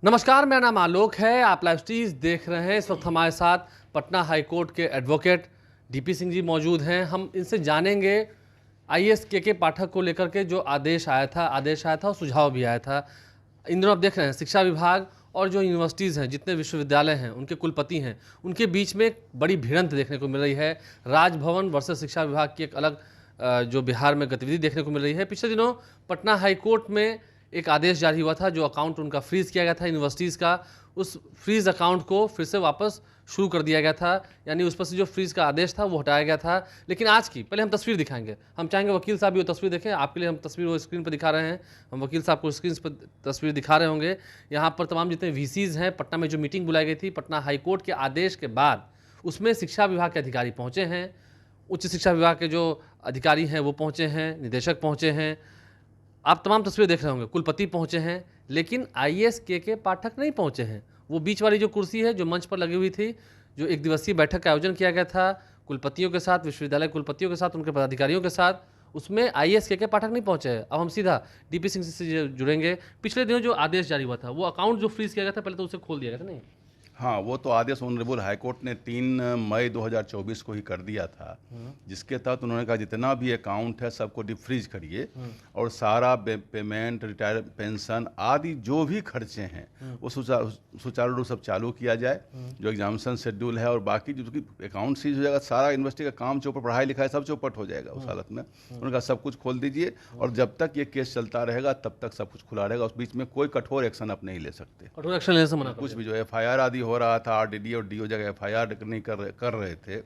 नमस्कार, मेरा नाम आलोक है। आप लाइव स्ट्रीज देख रहे हैं। इस वक्त हमारे साथ पटना हाई कोर्ट के एडवोकेट डीपी सिंह जी मौजूद हैं। हम इनसे जानेंगे आईएएस के पाठक को लेकर के जो आदेश आया था और सुझाव भी आया था। इन दिनों आप देख रहे हैं शिक्षा विभाग और जो यूनिवर्सिटीज़ हैं, जितने विश्वविद्यालय हैं, उनके कुलपति हैं, उनके बीच में एक बड़ी भिड़ंत देखने को मिल रही है। राजभवन वर्सेस शिक्षा विभाग की एक अलग जो बिहार में गतिविधि देखने को मिल रही है। पिछले दिनों पटना हाई कोर्ट में एक आदेश जारी हुआ था, जो अकाउंट उनका फ्रीज़ किया गया था यूनिवर्सिटीज़ का, उस फ्रीज़ अकाउंट को फिर से वापस शुरू कर दिया गया था। यानी उस पर से जो फ्रीज़ का आदेश था वो हटाया गया था। लेकिन आज की पहले हम तस्वीर दिखाएंगे। हम चाहेंगे वकील साहब भी वो तस्वीर देखें। आपके लिए हम तस्वीर वो स्क्रीन पर दिखा रहे हैं। हम वकील साहब को स्क्रीन पर तस्वीर दिखा रहे होंगे। यहाँ पर तमाम जितने वीसीज़ हैं, पटना में जो मीटिंग बुलाई गई थी पटना हाई कोर्ट के आदेश के बाद, उसमें शिक्षा विभाग के अधिकारी पहुँचे हैं, उच्च शिक्षा विभाग के जो अधिकारी हैं वो पहुँचे हैं, निदेशक पहुँचे हैं। आप तमाम तस्वीरें देख रहे होंगे। कुलपति पहुंचे हैं, लेकिन आईएएस के पाठक नहीं पहुंचे हैं। वो बीच वाली जो कुर्सी है, जो मंच पर लगी हुई थी, जो एक दिवसीय बैठक का आयोजन किया गया था कुलपतियों के साथ, विश्वविद्यालय कुलपतियों के साथ, उनके पदाधिकारियों के साथ, उसमें आईएएस के पाठक नहीं पहुंचे हैं। अब हम सीधा डीपी सिंह से जुड़ेंगे। पिछले दिनों जो आदेश जारी हुआ था, वो अकाउंट जो फ्रीज किया गया था, पहले तो उसे खोल दिया गया था नहीं? हाँ, वो तो आदेश ऑनरेबल हाईकोर्ट ने 3 मई 2024 को ही कर दिया था, जिसके तहत उन्होंने कहा जितना भी अकाउंट है सबको डीप फ्रीज करिए और सारा पेमेंट, रिटायर, पेंशन आदि जो भी खर्चे हैं वो सुचारू रूप से चालू किया जाए। जो एग्जामिनेशन शेड्यूल है और बाकी जो अकाउंट सीज हो जाएगा, सारा यूनिवर्सिटी का काम चौपट, पढ़ाई लिखाई सब चौपट हो जाएगा उस हालत में। उन्होंने कहा सब कुछ खोल दीजिए और जब तक ये केस चलता रहेगा तब तक सब कुछ खुला रहेगा। उस बीच में कोई कठोर एक्शन आप नहीं ले सकते। कठोर एक्शन लेने से मना कर कुछ भी जो एफआईआर आदि हो रहा था, आरडीडी और डीओ जगह एफआईआर नहीं कर रहे थे।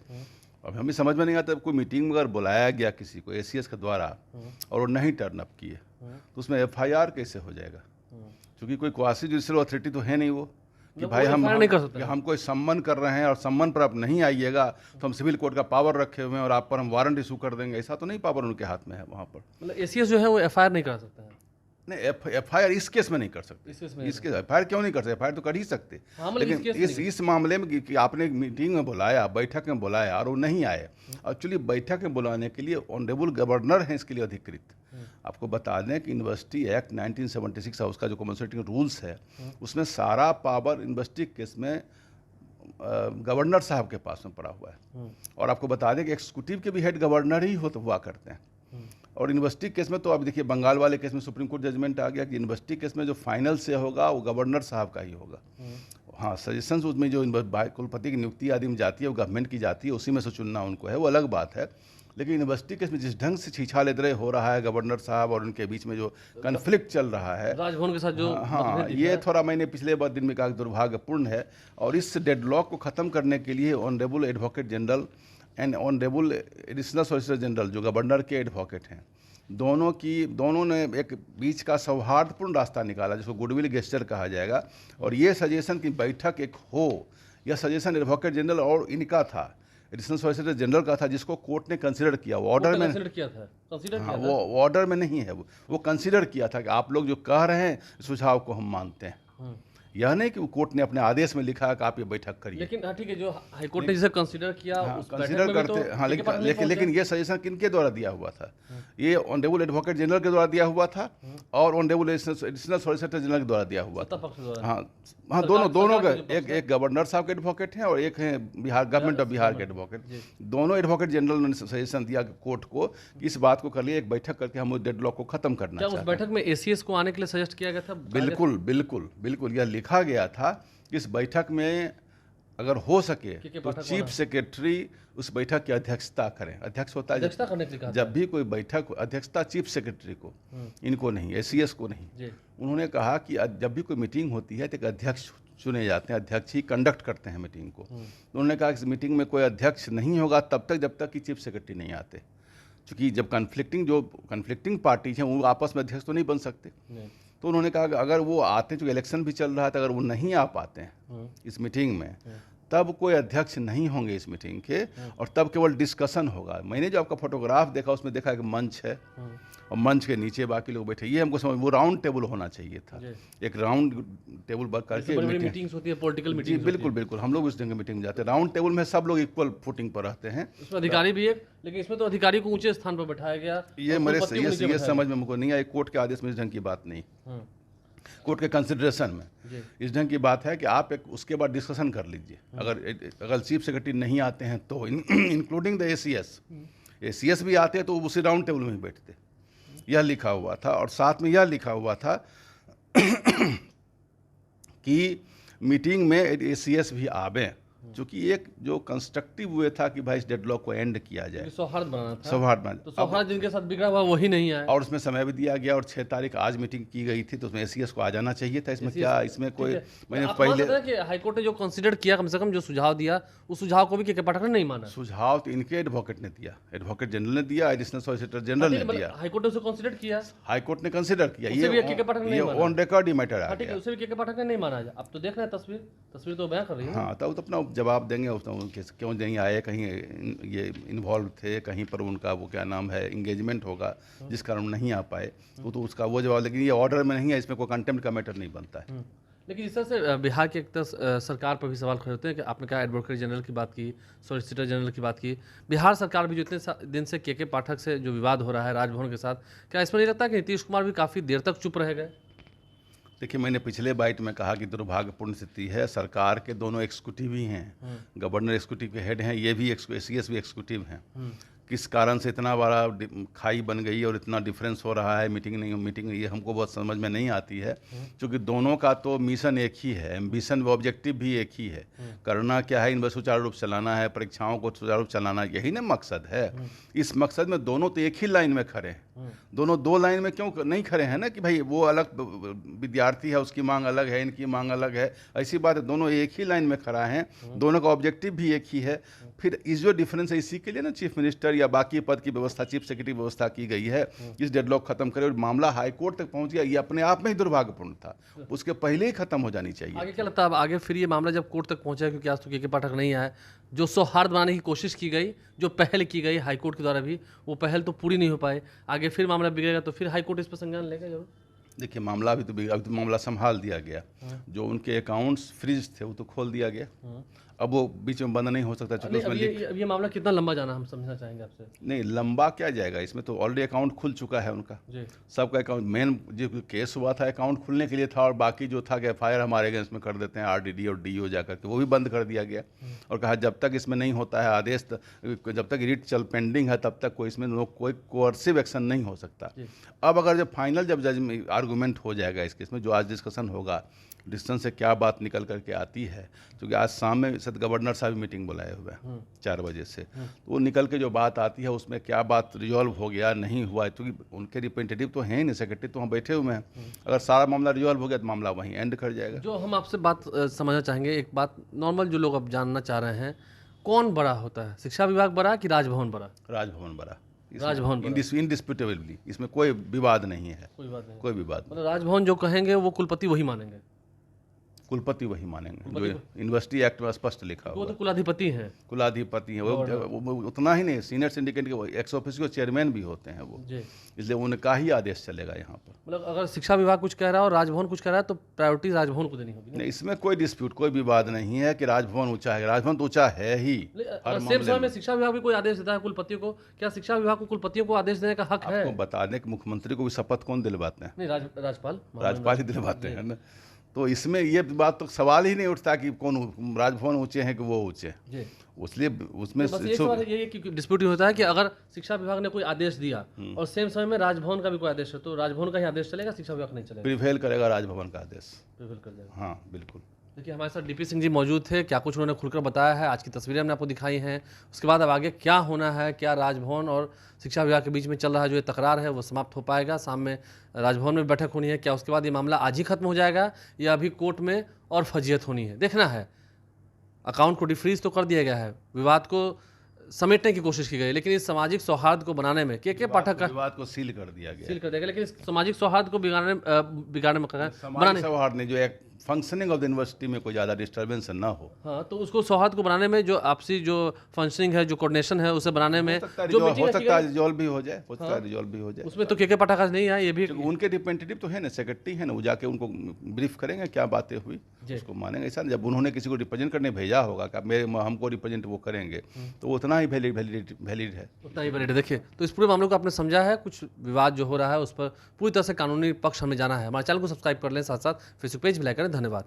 अब हमें समझ में नहीं आता, कोई मीटिंग में अगर बुलाया गया किसी को एसीएस के द्वारा और वो नहीं टर्न अप किए तो उसमें एफआईआर कैसे हो जाएगा? क्योंकि कोई क्वासी जुडिशियल अथॉरिटी तो है नहीं वो कि भाई हम कोई सम्मन कर रहे हैं और सम्मन पर आप नहीं आइएगा तो हम सिविल कोर्ट का पावर रखे हुए हैं और आप पर हम वारंट इशू कर देंगे। ऐसा तो नहीं पावर उनके हाथ में है वहाँ पर। मतलब एसीएस जो है वो एफआईआर नहीं कर सकता है। नहीं, एफआईआर इस केस में नहीं कर सकते। इसके एफआईआर क्यों नहीं कर सकते? एफआईआर तो कर ही सकते। हाँ, लेकिन इस मामले में कि आपने मीटिंग में बुलाया, बैठक में बुलाया और वो नहीं आए। एक्चुअली बैठक में बुलाने के लिए ऑनरेबल गवर्नर हैं इसके लिए अधिकृत। आपको बता दें कि यूनिवर्सिटी एक्ट 1976 है, उसका जो कॉन्स्टिट्यूशन रूल्स है, उसमें सारा पावर यूनिवर्सिटी केस में गवर्नर साहब के पास में पड़ा हुआ है। और आपको बता दें कि एग्जीक्यूटिव के भी हेड गवर्नर ही हुआ करते हैं। और यूनिवर्सिटी केस में तो आप देखिए, बंगाल वाले केस में सुप्रीम कोर्ट जजमेंट आ गया कि यूनिवर्सिटी केस में जो फाइनल से होगा वो गवर्नर साहब का ही होगा। हाँ, सजेशंस उसमें जो कुलपति की नियुक्ति आदि में जाती है वो गवर्नमेंट की जाती है, उसी में से चुनना उनको है, वो अलग बात है। लेकिन यूनिवर्सिटी केस में जिस ढंग से छीछालेदरे हो रहा है गवर्नर साहब और उनके बीच में जो कन्फ्लिक्ट चल रहा है राजभवन के साथ जो, हाँ, ये थोड़ा मैंने पिछले बार दिन में कहा दुर्भाग्यपूर्ण है। और इस डेडलॉक को ख़त्म करने के लिए honourable advocate general and honourable additional solicitor general जो गवर्नर के एडवोकेट हैं, दोनों ने एक बीच का सौहार्दपूर्ण रास्ता निकाला, जिसको गुडविल गेस्चर कहा जाएगा। और ये सजेशन की बैठक एक हो, यह सजेशन एडवोकेट जनरल और इनका था, एडिशनल सॉलिसिटर जनरल का था, जिसको कोर्ट ने कंसिडर किया। वो ऑर्डर में किया था, हाँ, वो ऑर्डर में नहीं है, वो कंसिडर किया था कि आप लोग जो कह रहे हैं सुझाव को हम मानते हैं। यह नहीं कि कोर्ट ने अपने आदेश में लिखा है कि आप ये बैठक करिए। लेकिन ठीक है, जो हाईकोर्ट ने जिसे कंसीडर किया, कंसीडर करते हाँ, लेकिन ये सजेशन किनके द्वारा दिया हुआ था? ये ऑनरेबल एडवोकेट जनरल के द्वारा दिया हुआ था और ऑनरेबल एडिशनल सॉलिसिटर जनरल के द्वारा दिया हुआ था। हाँ, दोनों का, एक गवर्नर साहब के एडवोकेट हैं और एक है बिहार गवर्नमेंट ऑफ बिहार के एडवोकेट। दोनों एडवोकेट जनरल ने सजेशन दिया कोर्ट को कि इस बात को कर लिए, एक बैठक करके हम डेडलॉक को खत्म करना चाहते हैं। उस बैठक में एसीएस को आने के लिए सजेस्ट किया गया था? बिल्कुल बिल्कुल बिल्कुल, यह लिखा गया था कि इस बैठक में अगर हो सके तो चीफ सेक्रेटरी उस बैठक की अध्यक्षता करें। अध्यक्ष होता है जब भी कोई बैठक, अध्यक्षता चीफ सेक्रेटरी को, इनको नहीं, एसीएस को नहीं। उन्होंने कहा कि जब भी कोई मीटिंग होती है तो एक अध्यक्ष चुने जाते हैं, अध्यक्ष ही कंडक्ट करते हैं मीटिंग को। उन्होंने कहा कि इस मीटिंग में कोई अध्यक्ष नहीं होगा तब तक जब तक कि चीफ सेक्रेटरी नहीं आते, क्योंकि जब कन्फ्लिक्टिंग पार्टीज हैं वो आपस में अध्यक्ष तो नहीं बन सकते। तो उन्होंने कहा कि अगर वो आते हैं, जो इलेक्शन भी चल रहा था, अगर वो नहीं आ पाते हैं इस मीटिंग में, तब कोई अध्यक्ष नहीं होंगे इस मीटिंग के और तब केवल डिस्कशन होगा। मैंने जो आपका फोटोग्राफ देखा उसमें देखा एक मंच है और मंच के नीचे बाकी लोग बैठे। ये हमको समझ, वो राउंड टेबल होना चाहिए था, एक राउंड टेबल वर्क करके मीटिंग्स होती है, पॉलिटिकल मीटिंग। बिल्कुल बिल्कुल, हम लोग उस ढंग की मीटिंग में जाते हैं। राउंड टेबल में सब लोग इक्वल फुटिंग पर रहते हैं। उसमें अधिकारी भी है, लेकिन इसमें तो अधिकारी को ऊंचे स्थान पर बैठाया गया। ये मेरे ये समझ में मुझको नहीं आया, कोर्ट के आदेश में इस ढंग की बात नहीं। कोर्ट के कंसिडरेशन में। इस ढंग की बात है कि आप एक उसके बाद डिस्कशन कर लीजिए। अगर चीफ सेक्रेटरी नहीं आते हैं तो इंक्लूडिंग द एसीएस भी आते हैं तो उसी राउंड टेबल में ही बैठते। यह लिखा हुआ था और साथ में यह लिखा हुआ था कि मीटिंग में एसीएस भी आवे, चूंकि एक जो कंस्ट्रक्टिव हुए था कि भाई इस डेडलॉक को एंड किया जाए, सौहार्द बनाना था। सौहार्द बनाना, तो सौहार्द जिनके साथ बिगड़ा हुआ वही नहीं आया और उसमें समय भी दिया गया और 6 तारीख आज मीटिंग की गई थी तो उसमें एसीएस को आ जाना चाहिए था। इसमें क्या, इसमें कोई मैंने पहले कि हाईकोर्ट ने जो कंसीडर किया, कम से कम जो सुझाव दिया, उस सुझाव को भी के पाठक ने नहीं माना। सुझाव तो इनके एडवोकेट ने दिया, एडवोकेट जनरल ने दिया, एडिशनल सॉलिसिटर जनरल ने दिया, हाईकोर्ट ने उसे कंसीडर किया, हाईकोर्ट ने कंसीडर किया, ये ऑन रिकॉर्ड ही मैटर आ गया। उसे भी के पाठक ने नहीं माना। अब तो देख रहे हैं तस्वीर तो बयां कर रही है। हाँ, तब तो अपना जवाब देंगे क्यों नहीं आए, कहीं ये इन्वॉल्व थे, कहीं पर उनका वो क्या नाम है इंगेजमेंट होगा जिस कारण नहीं आ पाए, तो उसका वो जवाब। लेकिन ये ऑर्डर में नहीं है, इसमें कोई कंटेम्प्ट का मैटर नहीं बनता है। लेकिन इस तरह से बिहार के एक तरह सरकार पर भी सवाल खड़े होते हैं कि आपने कहा एडवोकेट जनरल की बात की, सॉलिसिटर जनरल की बात की, बिहार सरकार भी जो इतने दिन से के पाठक से जो विवाद हो रहा है राजभवन के साथ, क्या इसमें नहीं लगता कि नीतीश कुमार भी काफ़ी देर तक चुप रह गए? देखिए, मैंने पिछले बाइट में कहा कि दुर्भाग्यपूर्ण स्थिति है। सरकार के दोनों एग्जीक्यूटिव ही हैं, गवर्नर एग्जीक्यूटिव के हेड हैं, ये भी एसीएस भी एग्जीक्यूटिव हैं। किस कारण से इतना बड़ा खाई बन गई और इतना डिफरेंस हो रहा है, मीटिंग ये हमको बहुत समझ में नहीं आती है। क्योंकि दोनों का तो मिशन एक ही है, एम्बिशन व ऑब्जेक्टिव भी एक ही है। करना क्या है, इन सुचारू रूप चलाना है, परीक्षाओं को सुचारू रूप चलाना, यही ना मकसद है। इस मकसद में दोनों तो एक ही लाइन में खड़े हैं। दोनों 2 लाइन में क्यों नहीं खड़े हैं ना कि भाई वो अलग विद्यार्थी है, उसकी मांग अलग है, इनकी मांग अलग है, ऐसी बात है। दोनों एक ही लाइन में खड़ा हैं, दोनों का ऑब्जेक्टिव भी एक ही है। फिर इस जो डिफरेंस है, इसी के लिए ना चीफ मिनिस्टर या बाकी पद की व्यवस्था, चीफ सेक्रेटरी व्यवस्था की गई है, इस डेडलॉक खत्म करे। और मामला हाईकोर्ट तक पहुंच गया, ये अपने आप में ही दुर्भाग्यपूर्ण था, उसके पहले ही खत्म हो जानी चाहिए। आगे क्या लगता है अब आगे फिर ये मामला जब कोर्ट तक पहुंचा, क्योंकि आज तो के पाठक नहीं आए, जो सौहार्द बनाने की कोशिश की गई, जो पहल की गई हाईकोर्ट के द्वारा भी, वो पहल तो पूरी नहीं हो पाए, आगे फिर मामला बिगड़ेगा तो फिर हाईकोर्ट इस पर संज्ञान लेगा जरूर। देखिए, मामला अभी तो मामला संभाल दिया गया। जो उनके अकाउंट्स फ्रीज थे वो तो खोल दिया गया, अब वो बीच में बंद नहीं हो सकता। अब ये मामला कितना लंबा जाना हम समझना चाहेंगे आपसे। नहीं, लंबा क्या जाएगा, इसमें तो ऑलरेडी अकाउंट खुल चुका है उनका, सबका अकाउंट। मेन जो केस हुआ था अकाउंट खुलने के लिए था, और बाकी जो था कि एफआईआर हमारे अगेंस्ट में कर देते हैं आरडीडी और डीओ जाकर के, वो भी बंद कर दिया गया। और कहा जब तक इसमें नहीं होता है आदेश, जब तक रिट पेंडिंग है तब तक कोई इसमें कोई कोअर्सिव एक्शन नहीं हो सकता। अब अगर जब फाइनल जब जज आर्गूमेंट हो जाएगा इस केस में, जो आज डिस्कशन होगा, डिस्कशन से क्या बात निकल करके आती है, क्योंकि आज शाम में सद गवर्नर साहब मीटिंग बुलाए हुए हैं 4 बजे से, तो वो निकल के जो बात आती है उसमें क्या बात रिजॉल्व हो गया नहीं हुआ, क्योंकि उनके रिप्रेजेंटेटिव तो हैं ही नहीं, सेक्रेटरी तो हम बैठे हुए हैं। अगर सारा मामला रिजॉल्व हो गया तो मामला वहीं एंड कर जाएगा। जो हम आपसे बात समझना चाहेंगे, एक बात नॉर्मल जो लोग अब जानना चाह रहे हैं, कौन बड़ा होता है, शिक्षा विभाग बड़ा कि राजभवन बड़ा? राजभवन बड़ा, राजभवन इंडिस्प्यूटेबली, इसमें कोई विवाद नहीं है, कोई विवाद। मतलब राजभवन जो कहेंगे वो कुलपति वही मानेंगे, कुलपति वही मानेंगे, जो यूनिवर्सिटी एक्ट में स्पष्ट लिखा हुआ। वो तो कुलाधिपति हैं, कुलाधिपति हैं वो उतना ही नहीं, सीनियर सिंडिकेट के एक्स ऑफिसियो चेयरमैन भी होते हैं वो, इसलिए उनका ही आदेश चलेगा यहाँ पर। मतलब अगर शिक्षा विभाग कुछ कह रहा है और राजभवन कुछ कह रहा है तो प्रायोरिटी राजभवन को देनी होगी। नहीं, इसमें कोई डिस्प्यूट, कोई विवाद नहीं है कि राजभवन ऊंचा है, राजभवन तो ऊंचा है ही। सेम समय में शिक्षा विभाग भी कोई आदेश देता है कुलपतियों को, क्या शिक्षा विभाग को कुलपतियों को आदेश देने का हक है? आपको बता दें कि मुख्यमंत्री को भी शपथ कौन दिलवाते हैं? नहीं, राज्यपाल ही दिलवाते हैं ना। तो इसमें ये बात तो सवाल ही नहीं उठता कि कौन राजभवन ऊंचे हैं कि वो ऊंचे, इसलिए उसमें ये डिस्प्यूट होता है कि अगर शिक्षा विभाग ने कोई आदेश दिया और सेम समय में राजभवन का भी कोई आदेश है तो राजभवन का ही आदेश चलेगा, शिक्षा विभाग नहीं चलेगा? प्रिवेल करेगा राजभवन का आदेश, प्रिवेल कर जाएगा। हाँ बिल्कुल। देखिए, हमारे साथ डीपी सिंह जी मौजूद थे, क्या कुछ उन्होंने खुलकर बताया है, आज की तस्वीरें हमने आपको दिखाई हैं। उसके बाद अब आगे क्या होना है, क्या राजभवन और शिक्षा विभाग के बीच में चल रहा है जो ये तकरार है वो समाप्त हो पाएगा, शाम में राजभवन में बैठक होनी है, क्या उसके बाद ये मामला आज ही खत्म हो जाएगा या अभी कोर्ट में और फजीयत होनी है, देखना है। अकाउंट को डिफ्रीज तो कर दिया गया है, विवाद को समेटने की कोशिश की गई, लेकिन इस सामाजिक सौहार्द को बनाने में के पाठक का विवाद को सील कर दिया गया, सील कर दिया गया, लेकिन इस सामाजिक सौहार्द को बिगाड़ने में बनाने सौहार्द ने जो एक फंक्शनिंग ऑफ द यूनिवर्सिटी में कोई ज़्यादा डिस्टर्बेंस ना हो। हाँ, तो उसको सौहार्द को बनाने में जो आपसी जो फंक्शनिंग है, जो कोऑर्डिनेशन है, उसे बनाने में हो सकता है जो मीटिंग रिजॉल्व भी हो जाए, हो सकता है रिजॉल्व भी हो जाए। उसमें तो के पाठक आज नहीं आए, ये भी उनके रिप्रेजेंटेटिव तो है ना, सेक्रेटरी है ना, वो जाके उनको ब्रीफ करेंगे क्या बातें हुई, उसको मानेंगे। ऐसा जब उन्होंने किसी को रिप्रेजेंट करने भेजा होगा कि मेरे हमको रिप्रेजेंट वो करेंगे, तो वो उतना ही वैलिड है। उतना ही वैलिड है। देखिए, तो इस पूरे मामले को आपने समझा है, कुछ विवाद जो हो रहा है उस पर पूरी तरह से कानूनी पक्ष हमें जाना है। हमारे चैनल को सब्सक्राइब कर लें, साथ साथ फेसबुक पेज भी लाइक करें। धन्यवाद।